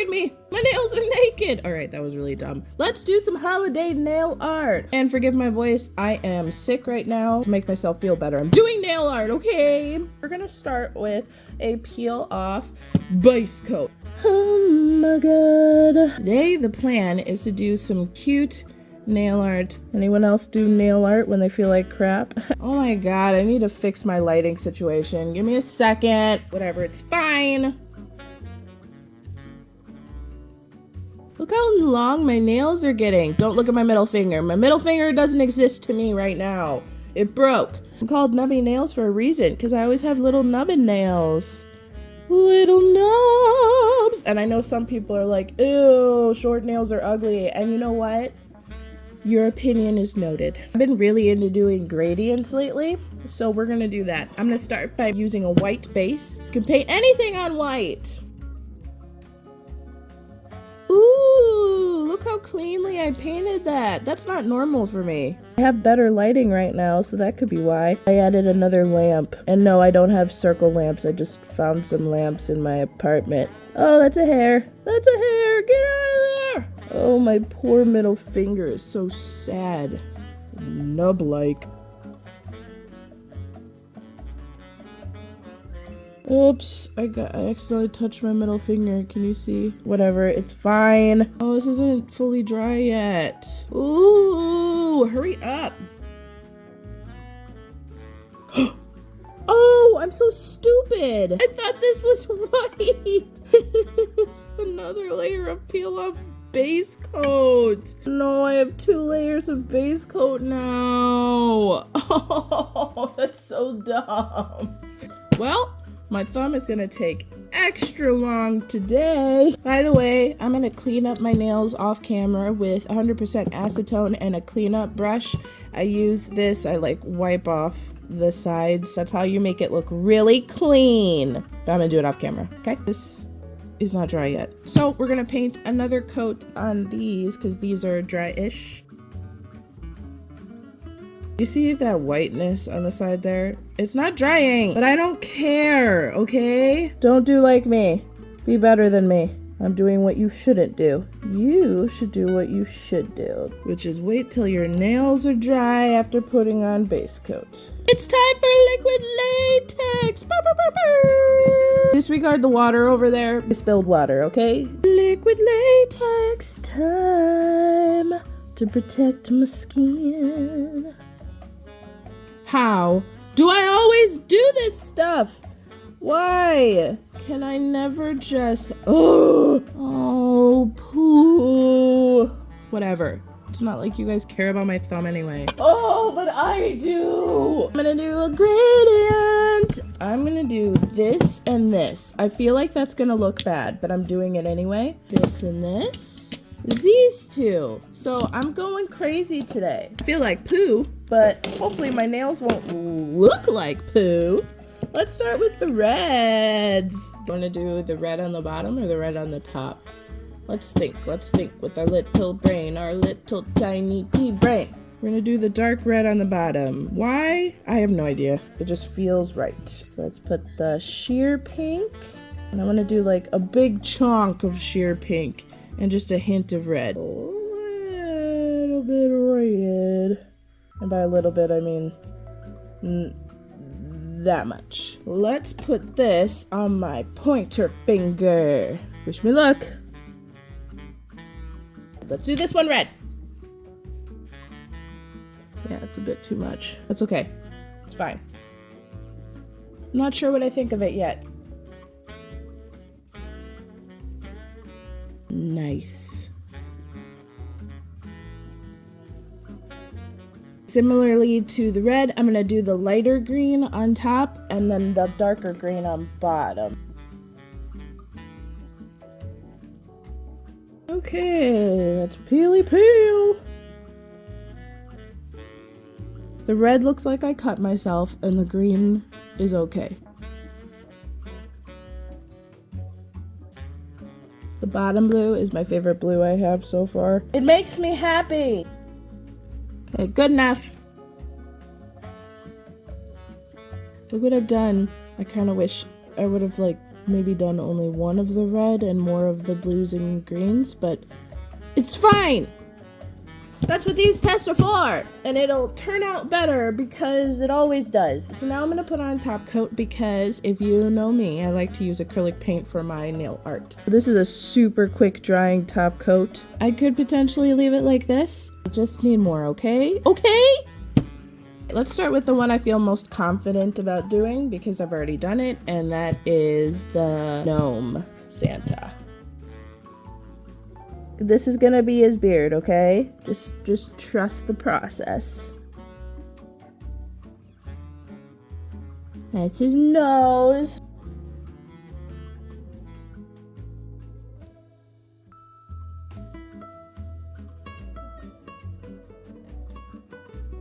at me. My nails are naked. All right, that was really dumb. Let's do some holiday nail art. And forgive my voice, I am sick right now. To make myself feel better, I'm doing nail art, okay? We're gonna start with a peel off base coat. Oh my god. Today the plan is to do some cute nail art. Anyone else do nail art when they feel like crap? Oh my god, I need to fix my lighting situation. Give me a second. Whatever, it's fine. Look how long my nails are getting. Don't look at my middle finger. My middle finger doesn't exist to me right now. It broke. I'm called nubby nails for a reason, because I always have little nubbin nails. Little nubs. And I know some people are like, ew, short nails are ugly. And you know what? Your opinion is noted. I've been really into doing gradients lately, so we're gonna do that. I'm gonna start by using a white base. You can paint anything on white. Ooh, look how cleanly I painted that. That's not normal for me. I have better lighting right now, so that could be why. I added another lamp. And no, I don't have circle lamps. I just found some lamps in my apartment. Oh, that's a hair. That's a hair. Get out of there. Oh, my poor middle finger is so sad. Nub-like. Oops, I accidentally touched my middle finger. Can you see? Whatever, it's fine. Oh, this isn't fully dry yet. Ooh, hurry up. Oh, I'm so stupid. I thought this was white. It's another layer of peel off base coat. No, I have 2 layers of base coat now. Oh, that's so dumb. Well, my thumb is gonna take extra long today. By the way, I'm gonna clean up my nails off camera with 100% acetone and a cleanup brush. I use this, I like wipe off the sides. That's how you make it look really clean. But I'm gonna do it off camera, okay? This is not dry yet. So we're gonna paint another coat on these because these are dry-ish. You see that whiteness on the side there? It's not drying, but I don't care, okay? Don't do like me. Be better than me. I'm doing what you shouldn't do. You should do what you should do, which is wait till your nails are dry after putting on base coat. It's time for liquid latex. Burr, burr, burr, burr. Disregard the water over there. I spilled water, okay? Liquid latex time to protect my skin. How do I always do this stuff? Why can I never just, oh, poo. Whatever. It's not like you guys care about my thumb anyway. Oh, but I do. I'm gonna do a gradient. I'm gonna do this and this. I feel like that's gonna look bad, but I'm doing it anyway. This and this. These two. So I'm going crazy today. I feel like poo, but hopefully my nails won't look like poo. Let's start with the reds. You want to do the red on the bottom or the red on the top? Let's think with our little brain, our little tiny pea brain. We're gonna do the dark red on the bottom. Why? I have no idea. It just feels right. So let's put the sheer pink. And I'm gonna do like a big chunk of sheer pink and just a hint of red. A little bit of red. And by a little bit, I mean that much. Let's put this on my pointer finger. Wish me luck. Let's do this one red. Yeah, it's a bit too much. That's okay. It's fine. I'm not sure what I think of it yet. Nice. Similarly to the red, I'm gonna do the lighter green on top and then the darker green on bottom. Okay, let's peely peel. The red looks like I cut myself and the green is okay. The bottom blue is my favorite blue I have so far. It makes me happy. Okay, good enough. Look what I've done. I kind of wish I would have like maybe done only one of the red and more of the blues and greens, but it's fine. That's what these tests are for, and it'll turn out better because it always does. So now I'm gonna put on top coat because if you know me, I like to use acrylic paint for my nail art. This is a super quick drying top coat. I could potentially leave it like this. I just need more, okay? Okay? Let's start with the one I feel most confident about doing because I've already done it, and that is the Gnome Santa. This is gonna be his beard, okay? Just trust the process. That's his nose.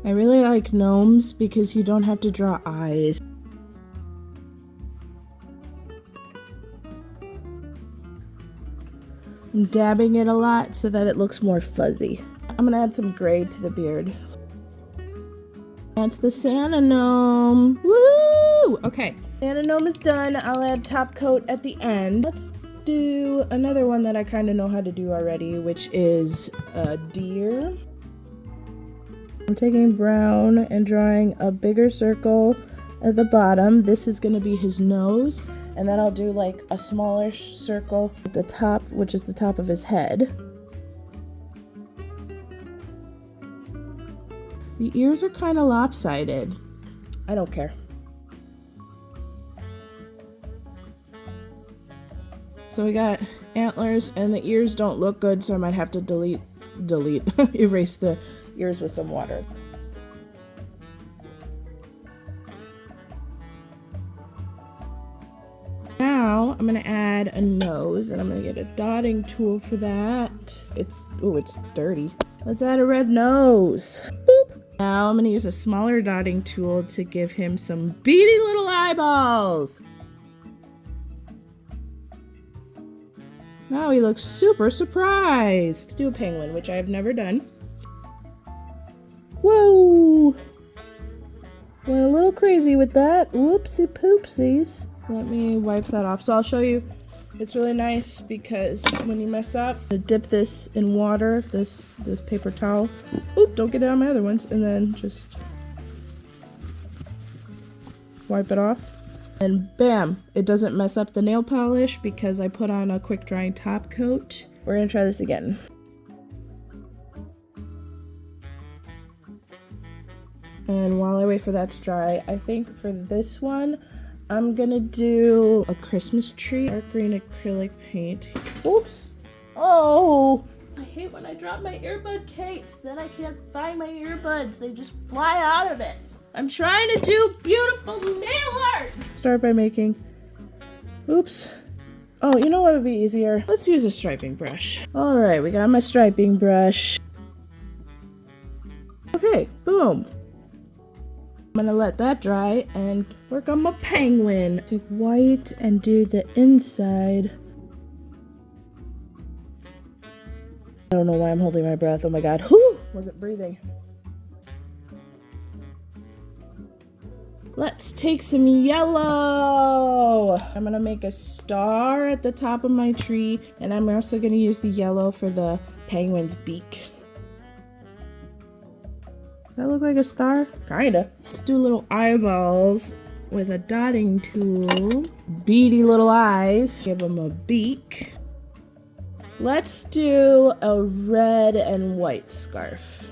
I really like gnomes because you don't have to draw eyes. I'm dabbing it a lot so that it looks more fuzzy. I'm gonna add some gray to the beard. That's the Santa gnome. Woo! Okay, Santa gnome is done. I'll add top coat at the end. Let's do another one that I kind of know how to do already, which is a deer. I'm taking brown and drawing a bigger circle at the bottom. This is gonna be his nose. And then I'll do like a smaller circle at the top, which is the top of his head. The ears are kind of lopsided. I don't care. So we got antlers and the ears don't look good, so I might have to erase the ears with some water. Now I'm gonna add a nose, and I'm gonna get a dotting tool for that. It's dirty. Let's add a red nose. Boop. Now I'm gonna use a smaller dotting tool to give him some beady little eyeballs. Now he looks super surprised. Let's do a penguin, which I have never done. Whoa! Went a little crazy with that. Whoopsie poopsies. Let me wipe that off. So I'll show you. It's really nice because when you mess up, dip this in water, this paper towel. Oop, don't get it on my other ones. And then just wipe it off. And bam, it doesn't mess up the nail polish because I put on a quick drying top coat. We're gonna try this again. And while I wait for that to dry, I think for this one, I'm gonna do a Christmas tree, dark green acrylic paint. Oops! Oh! I hate when I drop my earbud case. Then I can't find my earbuds. They just fly out of it. I'm trying to do beautiful nail art! Start by making... Oops. Oh, you know what would be easier? Let's use a striping brush. Alright, we got my striping brush. Okay, boom. I'm gonna let that dry and work on my penguin. Take white and do the inside. I don't know why I'm holding my breath. Oh my god. Whew! Wasn't breathing. Let's take some yellow. I'm gonna make a star at the top of my tree, and I'm also gonna use the yellow for the penguin's beak. Does that look like a star? Kinda. Let's do little eyeballs with a dotting tool. Beady little eyes. Give them a beak. Let's do a red and white scarf.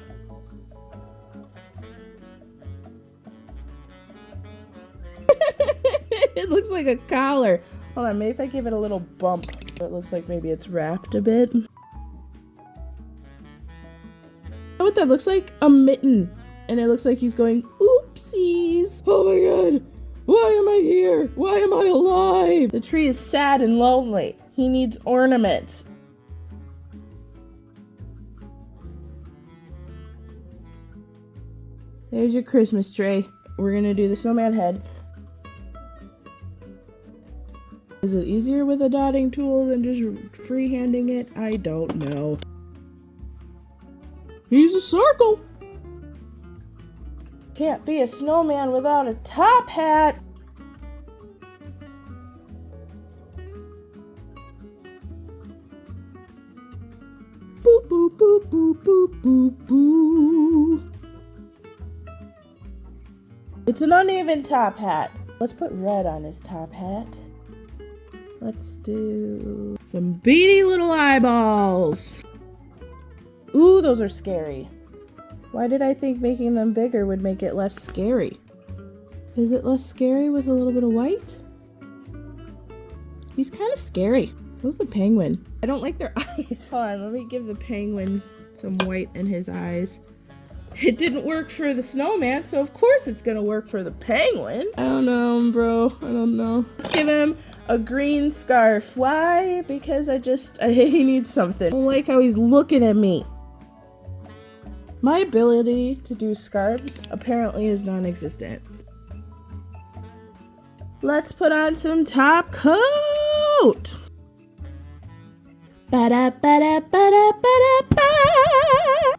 It looks like a collar. Hold on, maybe if I give it a little bump, it looks like maybe it's wrapped a bit. You know what that looks like? A mitten. And it looks like he's going, oopsies. Oh my god. Why am I here? Why am I alive? The tree is sad and lonely. He needs ornaments. There's your Christmas tree. We're gonna do the snowman head. Is it easier with a dotting tool than just freehanding it? I don't know. He's a circle. Can't be a snowman without a top hat. Boo, boo, boo, boo, boo, boo, boo. It's an uneven top hat. Let's put red on his top hat. Let's do some beady little eyeballs. Ooh, those are scary. Why did I think making them bigger would make it less scary? Is it less scary with a little bit of white? He's kind of scary. So's the penguin. I don't like their eyes. Hold on, let me give the penguin some white in his eyes. It didn't work for the snowman, so of course it's gonna work for the penguin. I don't know, bro. I don't know. Let's give him a green scarf. Why? Because he needs something. I don't like how he's looking at me. My ability to do scarves apparently is non-existent. Let's put on some top coat. Ba-da-ba-da-ba-da-ba-da-ba.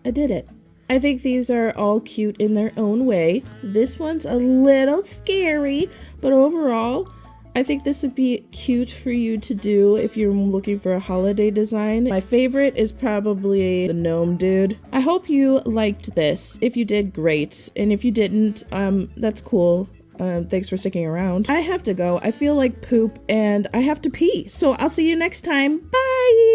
I did it. I think these are all cute in their own way. This one's a little scary, but overall, I think this would be cute for you to do if you're looking for a holiday design. My favorite is probably the gnome dude. I hope you liked this. If you did, great. And if you didn't, that's cool. Thanks for sticking around. I have to go. I feel like poop and I have to pee. So I'll see you next time. Bye!